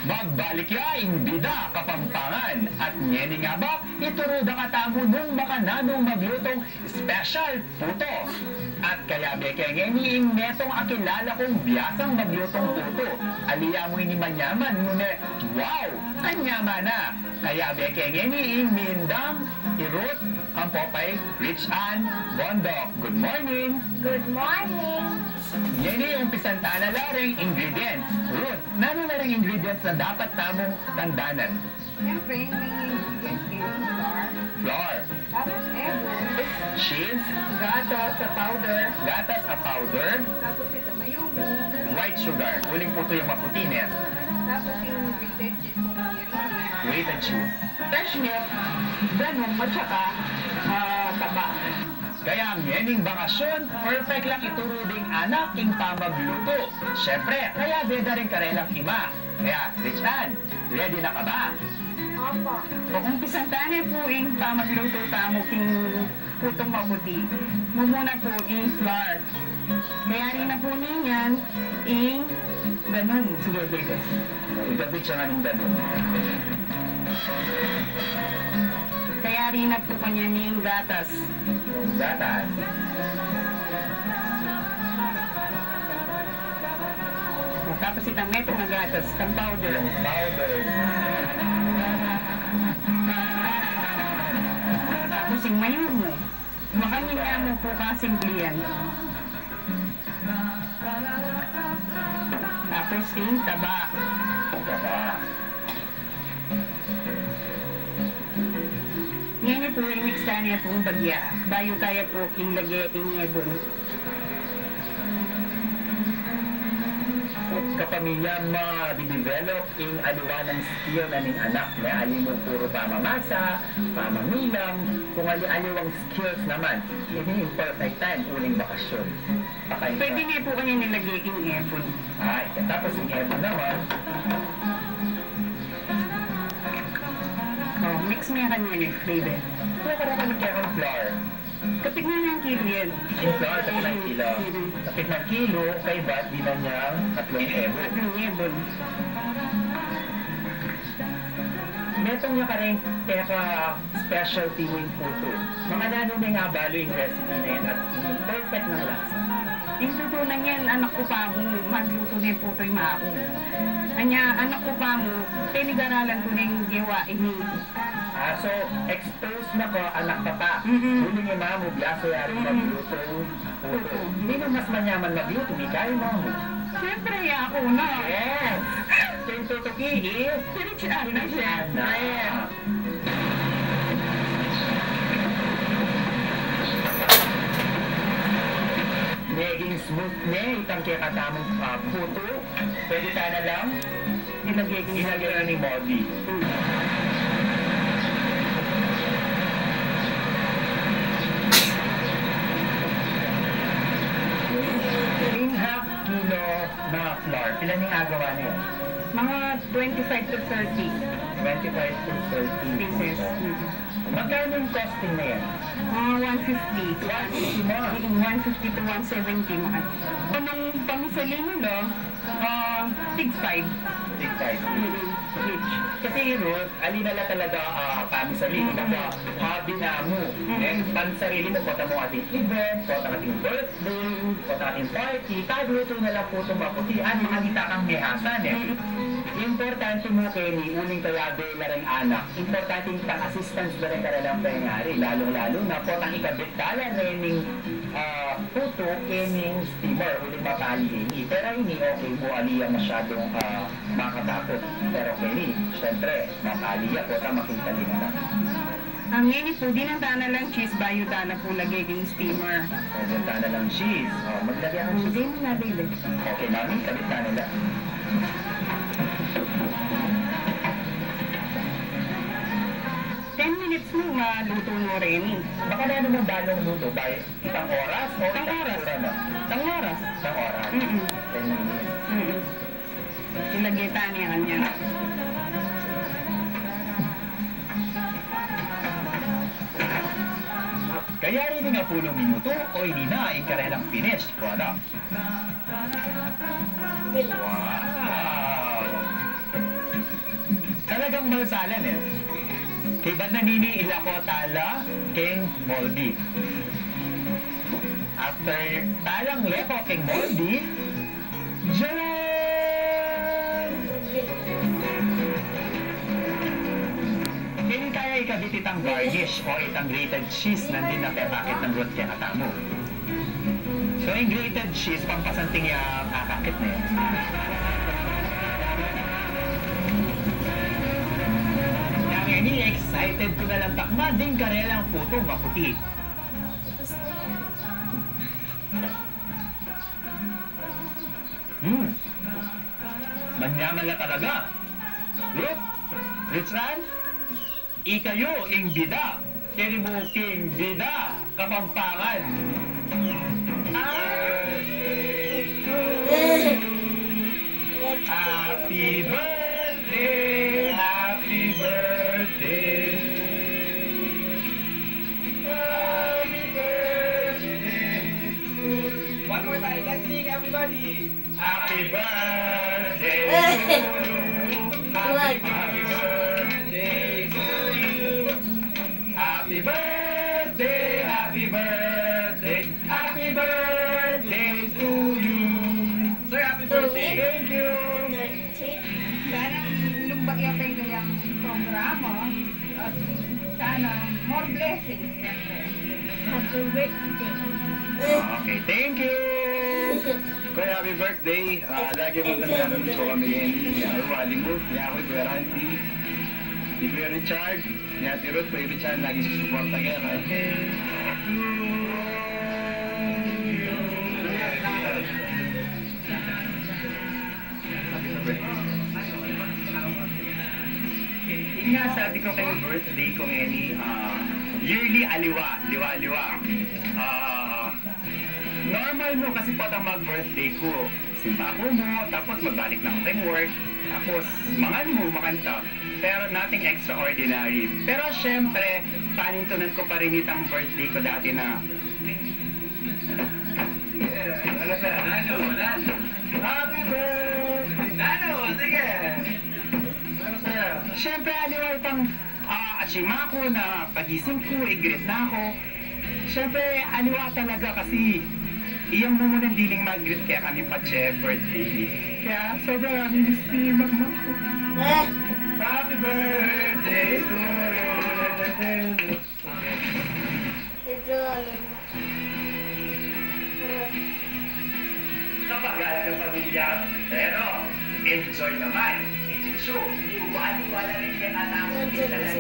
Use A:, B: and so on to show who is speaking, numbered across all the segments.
A: Magbalik ya, imbida, kapampangan. At ngeni nga ba, ituro da katamo nung makananong maglutong special puto. At kaya beke ngeni ing netong akilala kong biyasang maglutong puto. Aliya mo ini manyaman, nune, wow, anyaman na. Kaya beke ngeni ing mindang, irut, ang popay, Rich Ann, Bondok. Good morning!
B: Good morning!
A: Ngeni yung pisanta na laring ingredients. Ruth, nano na ring ingredients na dapat tamong tandanan?
B: Siyempre, may ingredients kayo flour,
A: Flour,
B: tapos egg,
A: cheese,
B: gatas sa powder,
A: gatas a powder,
B: tapos ito mayonnaise,
A: white sugar. Uling puto yung maputi niya.
B: tapos yung grated cheese po ng ingredients,
A: Grated cheese.
B: fresh milk, ganun, at saka taba.
A: Kaya ang yening bakasyon, perfect lang ituro ding anak ing pamagluto. Siyempre, kaya beda rin karelang ima. Kaya, Rich Ann, ready na ka ba?
B: Opo.
C: Kung pisantane po ing pamagluto tamo king putong maputi, mumuna po ing flour. Kaya rin na po ninyan ing ganun. Sige, bebe.
A: Igabit siya nga ng ganun.
C: Kaya rin na po kanya ning gatas.
A: Yung gatas.
C: Tapos itang metong na gatas, kang powder.
A: Yung powder.
C: Tapos yung mayo mo. Makanin nga mo po kasimple yan. Tapos yung taba.
A: Taba.
C: Ngayon po yung mix na niya pong bagya. Bayo tayo po ilagay ingebon.
A: Kapamilya ma-develop ing aluwa ng skill na ning anak na ali mo puro pamamasa, pamamilang, kung ali-aliwang skills naman. Ini yung perfect time, uling bakasyon. Pakain
C: Pwede
A: ka.
C: niya po kanya nilagay ingebon.
A: Ay, tapos yung ebo naman,
C: Oh, mix niya kanya ni flavor.
A: kaya ka naman kaya ang flour.
C: Kapit na niyang kilo yan.
A: Yung flour, tapos ng kilo. Tapit ng kilo, kay bat, di na niya 3 ebo.
C: At yung ingebon.
A: Metong niya ka rin, kaya ka specialty mo yung puto. Mga nano na nga balo yung recipe na yan at yung perfect ng lasa.
C: Yung tutunan yan, anak ko pa mo, magluto na yung puto'y maako. Anya, anak ko pa mo, pinag-aralan ko na yung giwa, ini.
A: So, expose na ko anak ka pa.
C: Mhm.
A: Huli niya mamo, biyaso yaring magluto. Puto. Hindi na mas manyaman magluto, di kayo mamo.
C: Siyempre, ako na.
A: Yes! Yung tutuki, eh.
C: Pinag-aralan na siya. Ayan.
A: Naging smooth na, itang kaya katamang puto. Pwede tayo na lang, ilagay na ni Molly. Yung half kilo na flour, ilan yung agawa na yun?
C: Mga 25 to 30
A: 25 to 30
C: pieces.
A: Magkano yung costing na yan?
C: Mga 150.
A: 150 mo.
C: 150 to 170 mga. Anong pamisalin nila? Tig 5.
A: Big time.
C: Each.
A: Kasi Ruth, alinala talaga kami sa lino, hobby na mo. And pansarili mo, kota mo ating event, kota ating birthday, kota ating party, kagluto na lang po itong maputian, magita kang mehasan eh. Importante mo kayo ni uling kaya na rin anak, importante yung assistance na rin ka lang pangyari, lalong-lalo na po ang ikabit kala na yung puto, kening steamer, uling mapali ini. Pero ini okay mo, aliya masyadong makatakot. Pero kini, syempre, mapaliya po ka makita din na.
C: Ang yun po, dinantana lang cheese, bayo tana po lagay yung steamer.
A: Maganda na lang cheese. Maglagay ang
C: Hindi
A: cheese.
C: mo na baby.
A: Okay, mami, kabit na nila.
C: Minutes mo, maluto mo rin.
A: Baka na naman dalong luto by isang oras o
C: Isang oras.
A: na?
C: Isang oras.
A: Isang oras. 10 minutes.
C: Ilagay tani ang kanya.
A: Kaya rin nga 10 minuto o hindi na ang karelang finished product. Wow! talagang balsalan eh. Kay ba't nanini ila ko tala, king moldi. After talang lepo king moldi, jalan! Kini tayo ikabit itang garnish o itang grated cheese nandin na pepakit ng rot kaya katamo. So yung grated cheese, pampasanting yung akakit na yun. Yang ini excited ko na lang takma, ding karelang puto maputi. Manyaman na talaga. Look, Richard, ikayo ing bida. Kini mo king bida, Kapampangan. Happy birthday, happy birthday. Happy birthday. One more time, let's sing everybody. Happy birthday to you. Happy birthday to you. Happy birthday, happy birthday, happy birthday to you. Sir, happy birthday. Thank you.
C: Sana lumbag yung kanyang programa at sana more blessings. Happy birthday.
A: Okay, thank you.
D: Kuya, happy birthday. Lagi mo tandaan ko kami ngayon. Wali mo. Niya ako, Kuya Randy. Si Kuya Richard. Ni Ate Ruth, Kuya Richard. Lagi susuporta kayo.
A: Yung nga sabi ko kay birthday ko ngayon, yearly aliwa, liwa-liwa. Normal mo kasi patang mag-birthday ko. Simba ko mo, tapos magbalik na ako kay work, tapos mangan mo, makanta. Pero nothing extraordinary. Pero syempre, panintunan ko pa rin itang birthday ko dati na
D: Ano siya? Nano? Happy birthday! Nano! Sige! Ano siya?
A: syempre, aliwa itang atsima ko na pagising ko, i-greet na ako. Syempre, aliwa talaga kasi iyang mo munang diling mag-greet kaya kami pa birthday. Kaya sobrang miss mama ko.
D: Happy birthday to you!
A: Kapag ng pamilya, pero enjoy naman. Ichichu, iwali-wala rin yan at ang talaga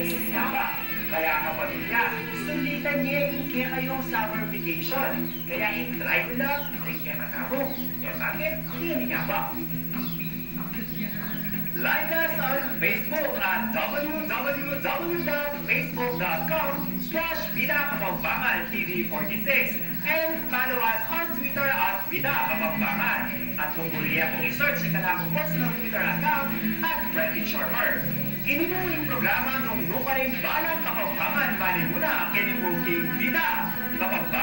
A: pa. Kaya ang pamilya, sulitan niya ikaya kayong summer vacation. Kaya i-try mo lang, tingnan na ako. Kaya bakit? Hindi nga ba? Like us on Facebook at www.facebook.com/VidaKapampanganTV46 and follow us on Twitter at Vida Kapampangan. At kung muli akong i-search sa kalakong personal Twitter account at Freddy Charmer. Inibuing programa nung lupa rin balang Kapampangan, mali muna, kinibuking Vida Kapampangan.